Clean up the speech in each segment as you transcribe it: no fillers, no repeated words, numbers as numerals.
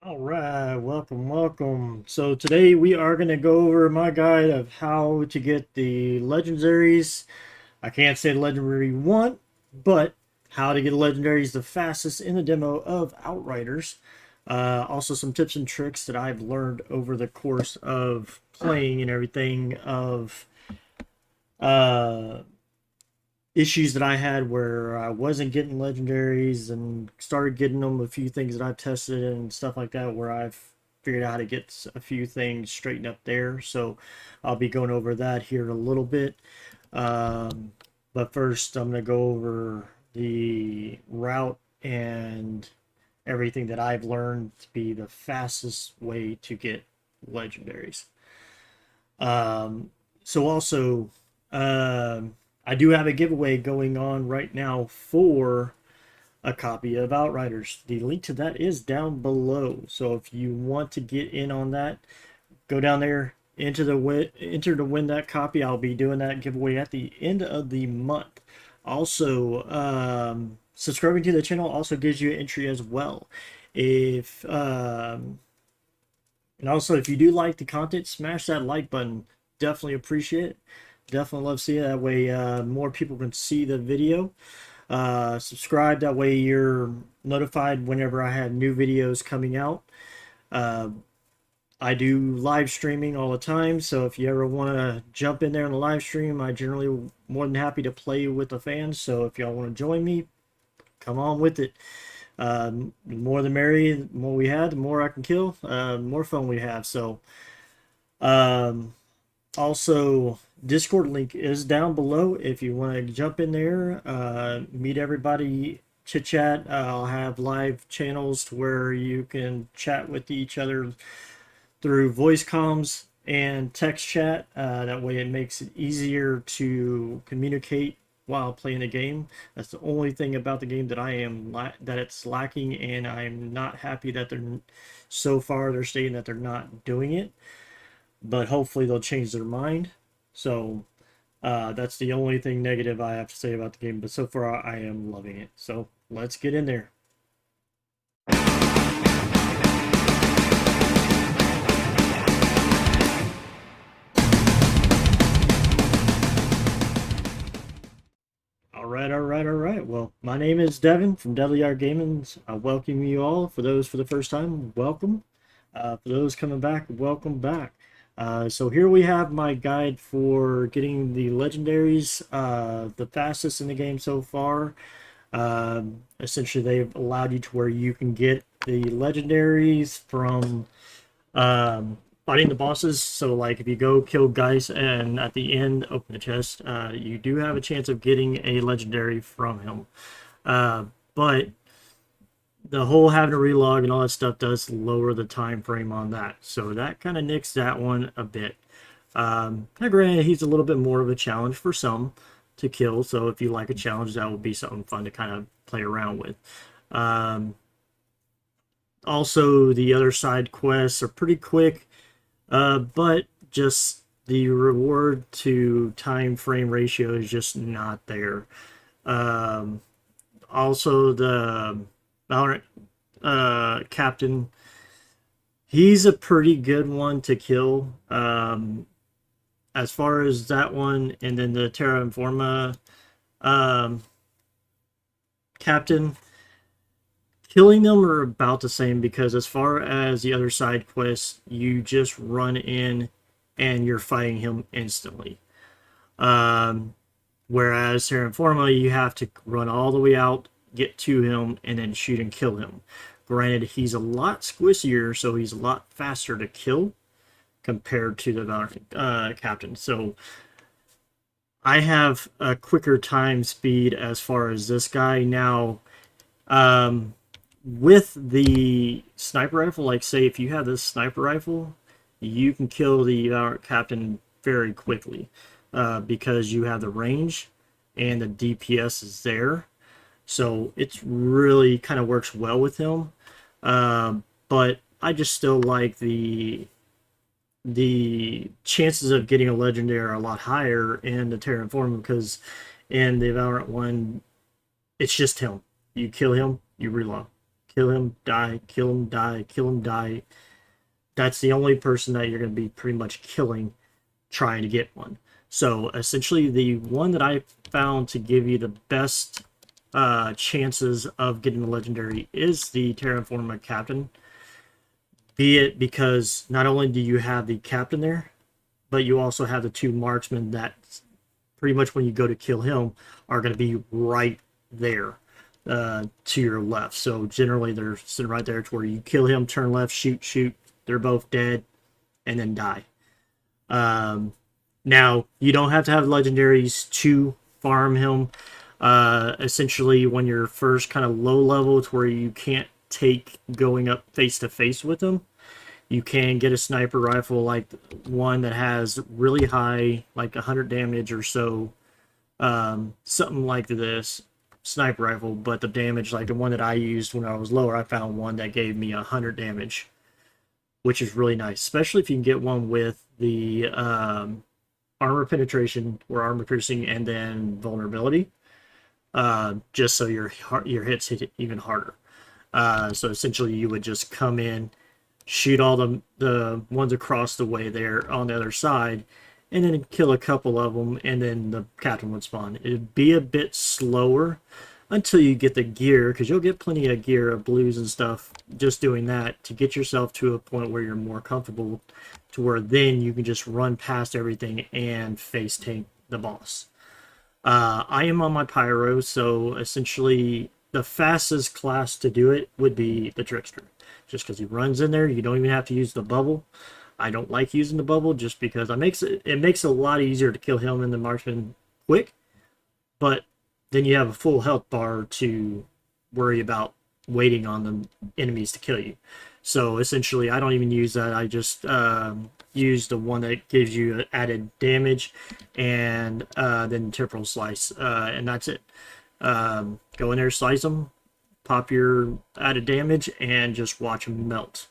All right, welcome. So today we are going to go over my guide of how to get the legendaries. I can't say the legendary one, but how to get legendaries the fastest in the demo of Outriders. Also some tips and tricks that I've learned over the course of playing and everything of uh, issues that I had where I wasn't getting legendaries and started getting them. A few things that I've tested and stuff like that where I've figured out how to get a few things straightened up there. So I'll be going over that here in a little bit. But first, I'm going to go over the route and everything that I've learned to be the fastest way to get legendaries. Um, so also, I do have a giveaway going on right now for a copy of Outriders. The link to that is down below. So if you want to get in on that, go down there, enter to win that copy. I'll be doing that giveaway at the end of the month. Also, subscribing to the channel also gives you an entry as well. If And also, if you do like the content, smash that like button. Definitely appreciate it. Definitely love seeing it. That way more people can see the video. Subscribe, that way you're notified whenever I have new videos coming out. Uh, I do live streaming all the time, so if you ever want to jump in there on the live stream, I generally more than happy to play with the fans. So if y'all want to join me, come on with it. The more the merry, the more we have, the more I can kill, the more fun we have. So um, also, Discord link is down below if you want to jump in there, meet everybody, chit chat. I'll have live channels to where you can chat with each other through voice comms and text chat. That way, it makes it easier to communicate while playing the game. That's the only thing about the game that that it's lacking, and I'm not happy that they're so far they're stating that they're not doing it, but hopefully they'll change their mind. So that's the only thing negative I have to say about the game. But so far, I am loving it. So let's get in there. All right. Well, my name is Devin from Deadly Art Gaming. I welcome you all. For those for the first time, welcome. For those coming back, welcome back. So here we have my guide for getting the legendaries, the fastest in the game so far. Essentially, they've allowed you to where you can get the legendaries from fighting the bosses. So, like, if you go kill Geist and at the end open the chest, you do have a chance of getting a legendary from him. But the whole having to relog and all that stuff does lower the time frame on that. So that kind of nicks that one a bit. Now granted, he's a little bit more of a challenge for some to kill. So if you like a challenge, that will be something fun to kind of play around with. Um, Also, the other side quests are pretty quick, but just the reward to time frame ratio is just not there. Um, Also, the Valorant captain, he's a pretty good one to kill. As far as that one, and then the Terra Informa um, captain, killing them are about the same because as far as the other side quests, you just run in and you're fighting him instantly. Um, Whereas Terra Informa, you have to run all the way out, get to him, and then shoot and kill him. Granted, he's a lot squissier, so he's a lot faster to kill compared to the captain. So I have a quicker time speed as far as this guy now. Um, with the sniper rifle, like say if you have this sniper rifle, you can kill the captain very quickly because you have the range and the DPS is there. So it's really kind of works well with him. But I just still like the chances of getting a legendary are a lot higher in the Terra Informa because in the Valorant one, it's just him. You kill him, you reload. kill him, die, kill him, die, kill him, die. That's the only person that you're going to be pretty much killing trying to get one. So essentially the one that I found to give you the best chances of getting the legendary is the Terraforma Captain. Be it because not only do you have the Captain there, but you also have the two marksmen that pretty much when you go to kill him are going to be right there to your left. So generally they're sitting right there to where you kill him, turn left, shoot, shoot. They're both dead and then die. Now, you don't have to have legendaries to farm him. Essentially, when you're first kind of low level to where you can't take going up face to face with him, you can get a sniper rifle like one that has really high, like 100 damage or so, something like this sniper rifle. But the damage, like the one that I used when I was lower, I found one that gave me 100 damage, which is really nice, especially if you can get one with the armor penetration or armor piercing and then vulnerability, just so your hits hit even harder. So essentially you would just come in, shoot all the ones across the way there on the other side, and then kill a couple of them, and then the captain would spawn. It'd be a bit slower until you get the gear, because you'll get plenty of gear of blues and stuff just doing that to get yourself to a point where you're more comfortable to where then you can just run past everything and face tank the boss. I am on my pyro, so essentially the fastest class to do it would be the trickster, just because he runs in there. You don't even have to use the bubble. I don't like using the bubble just because it makes it a lot easier to kill him and the marksman quick, but then you have a full health bar to worry about waiting on the enemies to kill you. So essentially, I don't even use that. I just use the one that gives you added damage and then temporal slice, and that's it. Go in there, slice them, pop your added damage, and just watch them melt.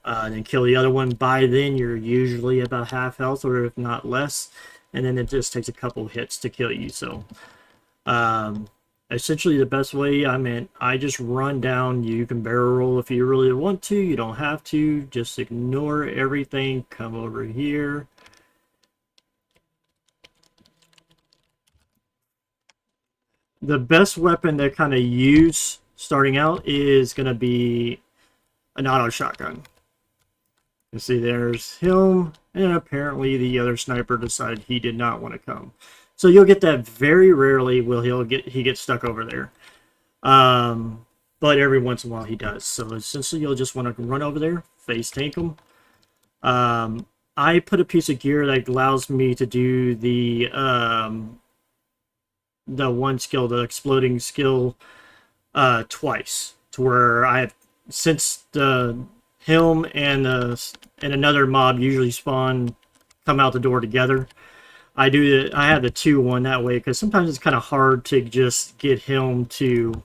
And then kill the other one. By then, you're usually about half health, or if not less. And then it just takes a couple hits to kill you. So essentially the best way, I just run down. You can barrel roll if you really want to. You don't have to. Just ignore everything. Come over here. The best weapon to kind of use starting out is going to be an auto shotgun. You see there's him, and apparently the other sniper decided he did not want to come. So you'll get that very rarely. He gets stuck over there, but every once in a while he does. So essentially you'll just want to run over there, face tank him. I put a piece of gear that allows me to do the one skill, the exploding skill, twice, to where I have, since him and another mob usually come out the door together. I have the 2-1 that way, because sometimes it's kind of hard to just get him to.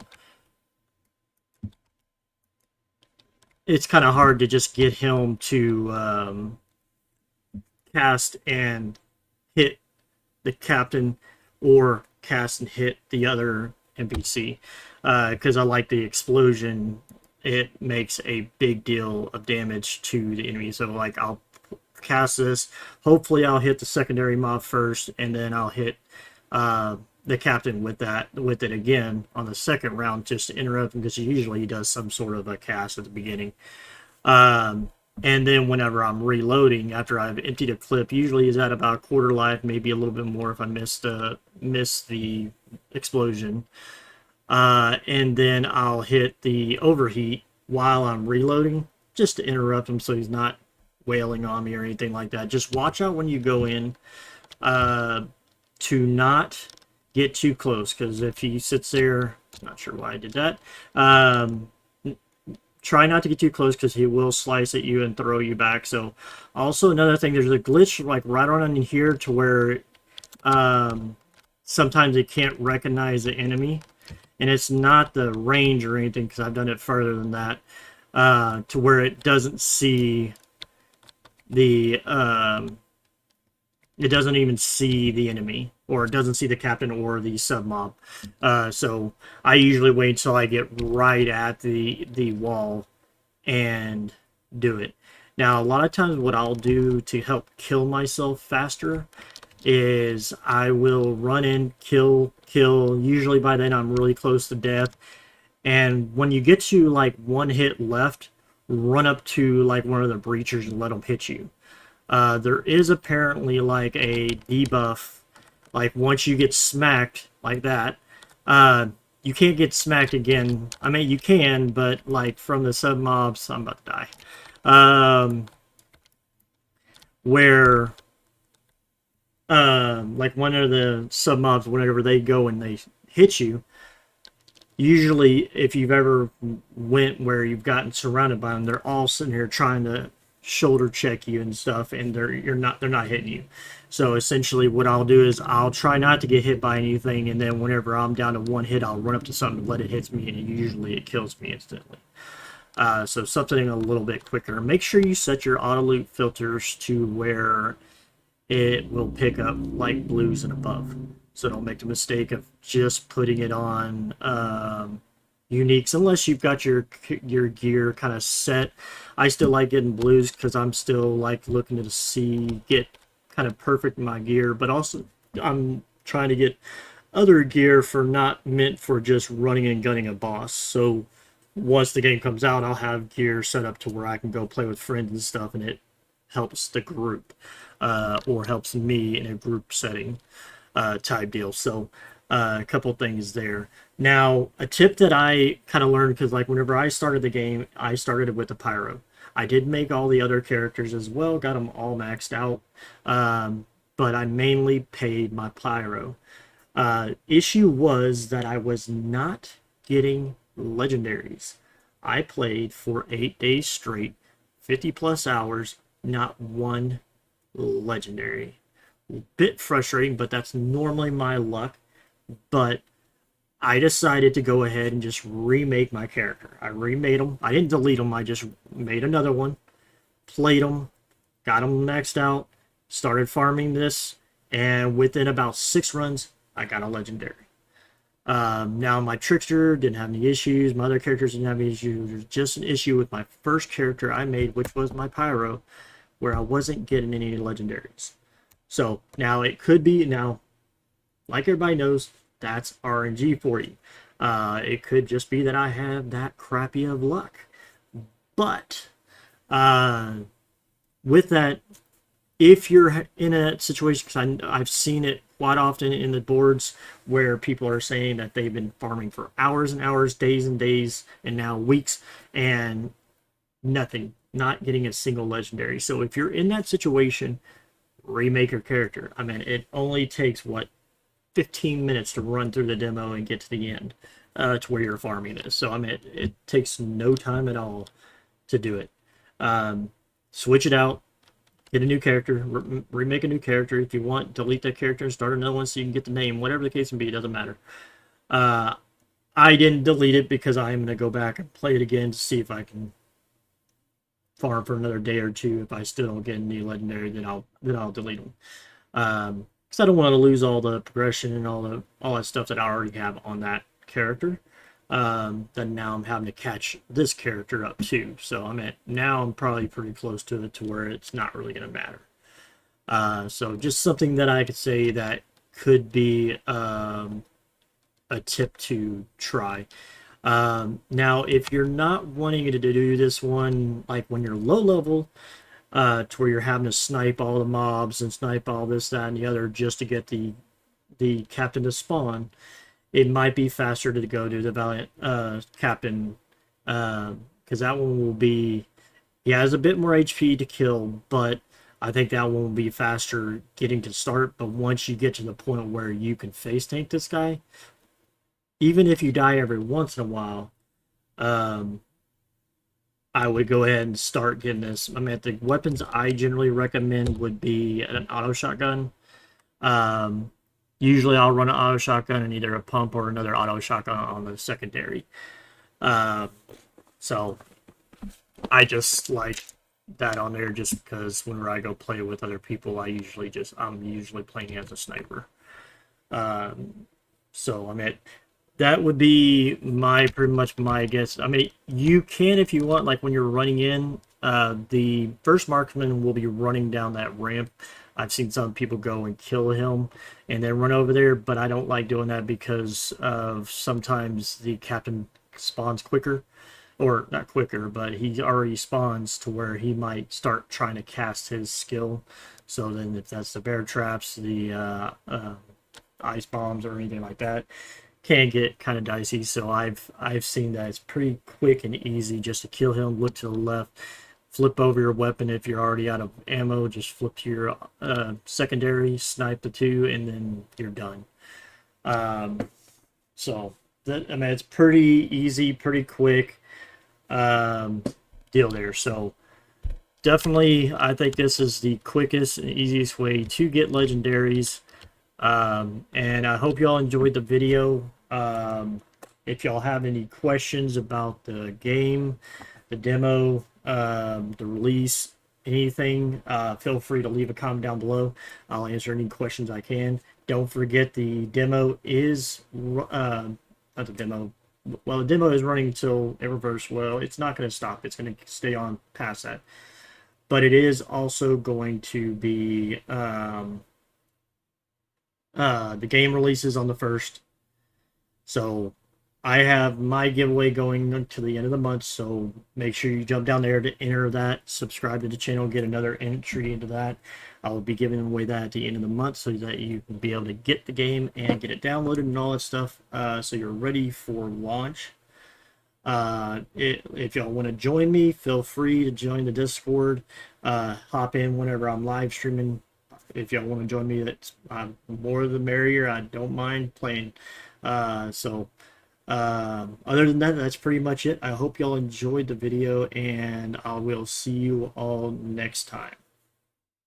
It's kind of hard to just get him to cast and hit the captain, or cast and hit the other NPC, because I like the explosion. It makes a big deal of damage to the enemy. So like I'll cast this, hopefully I'll hit the secondary mob first, and then I'll hit the captain with it again on the second round, just to interrupt him, because usually he does some sort of a cast at the beginning. And then whenever I'm reloading, after I've emptied a clip, usually is at about a quarter life, maybe a little bit more if I miss the explosion. And then I'll hit the overheat while I'm reloading, just to interrupt him so he's not wailing on me or anything like that. Just watch out when you go in to not get too close, because if he sits there, not sure why I did that, try not to get too close, because he will slice at you and throw you back. So also another thing, there's a glitch like right on in here to where sometimes it can't recognize the enemy, and it's not the range or anything, because I've done it further than that, to where it doesn't see the it doesn't even see the enemy. or it doesn't see the captain or the sub mob. So I usually wait until I get right at the wall and do it. Now, a lot of times what I'll do to help kill myself faster is I will run in, kill. Usually by then I'm really close to death. And when you get to like one hit left, run up to like one of the breachers and let them hit you. There is apparently like a debuff, like once you get smacked like that, you can't get smacked again. I mean, you can, but like from the sub mobs, I'm about to die. Where like one of the sub mobs, whenever they go and they hit you, usually if you've ever went where you've gotten surrounded by them, they're all sitting here trying to shoulder check you and stuff, and they're not hitting you. So essentially what I'll do is I'll try not to get hit by anything, and then whenever I'm down to one hit, I'll run up to something and let it hit me, and usually it kills me instantly. So something a little bit quicker. Make sure you set your auto loot filters to where it will pick up like blues and above. So don't make the mistake of just putting it on uniques unless you've got your gear kind of set. I still like getting blues because I'm still like looking to get kind of perfect in my gear, but also I'm trying to get other gear for not meant for just running and gunning a boss. So once the game comes out, I'll have gear set up to where I can go play with friends and stuff, and it helps the group or helps me in a group setting type deal. So a couple things there. Now, a tip that I kind of learned, because like whenever I started the game, I started with the pyro. I did make all the other characters as well, got them all maxed out, but I mainly paid my pyro. Issue was that I was not getting legendaries. I played for 8 days straight, 50 plus hours, not one legendary. Bit frustrating, but that's normally my luck. But I decided to go ahead and just remake my character. I remade them. I didn't delete them. I just made another one, played them, got them maxed out, started farming this, and within about 6 runs, I got a legendary. Now my trickster didn't have any issues. My other characters didn't have any issues. There's just an issue with my first character I made, which was my pyro, where I wasn't getting any legendaries. So now it could be, now, like everybody knows, that's RNG for you. It could just be that I have that crappy of luck. But with that, if you're in a situation, because I've seen it quite often in the boards where people are saying that they've been farming for hours and hours, days and days, and now weeks, and nothing, not getting a single legendary. So if you're in that situation, remake your character. I mean, it only takes, what, 15 minutes to run through the demo and get to the end to where you're farming this. So, I mean, it takes no time at all to do it. Switch it out. Get a new character. Remake a new character. If you want, delete that character and start another one so you can get the name. Whatever the case may be, it doesn't matter. I didn't delete it because I'm going to go back and play it again to see if I can farm for another day or two. If I still don't get any legendary, then I'll delete them. Because I don't want to lose all the progression and all that stuff that I already have on that character. Then now I'm having to catch this character up too. So now I'm probably pretty close to it to where it's not really going to matter. So just something that I could say that could be a tip to try. Now, if you're not wanting to do this one, like when you're low level, to where you're having to snipe all the mobs and snipe all this, that, and the other just to get the captain to spawn, it might be faster to go to the Valiant captain, because that one will be, he has a bit more HP to kill, but I think that one will be faster getting to start. But once you get to the point where you can face tank this guy, even if you die every once in a while, I would go ahead and start getting this. I mean, the weapons I generally recommend would be an auto shotgun. Usually I'll run an auto shotgun and either a pump or another auto shotgun on the secondary. So I just like that on there just because whenever I go play with other people, I'm usually playing as a sniper. So I mean, that would be my pretty much my guess. I mean, you can if you want, like when you're running in, the first marksman will be running down that ramp. I've seen some people go and kill him and then run over there, but I don't like doing that because of sometimes the captain spawns quicker, or not quicker, but he already spawns to where he might start trying to cast his skill. So then, if that's the bear traps, the ice bombs, or anything like that, can get kind of dicey. So I've seen that it's pretty quick and easy just to kill him. Look to the left, flip over your weapon. If you're already out of ammo, just flip to your secondary, snipe the two, and then you're done. So that, I mean, it's pretty easy, pretty quick um, deal there. So definitely, I think this is the quickest and easiest way to get legendaries. And I hope y'all enjoyed the video. If y'all have any questions about the game, the demo, the release, anything, feel free to leave a comment down below. I'll answer any questions I can. Don't forget the demo is, not the demo, well, the demo is running until Eververse. Well, it's not going to stop. It's going to stay on past that. But it is also going to be, the game releases on the 1st. So I have my giveaway going until the end of the month. So make sure you jump down there to enter that. Subscribe to the channel, get another entry into that. I will be giving away that at the end of the month so that you can be able to get the game and get it downloaded and all that stuff. So you're ready for launch. If y'all want to join me, feel free to join the Discord. Hop in whenever I'm live streaming. If y'all want to join me, that's more the merrier. I don't mind playing. Other than that, that's pretty much it. I hope y'all enjoyed the video, and I will see you all next time.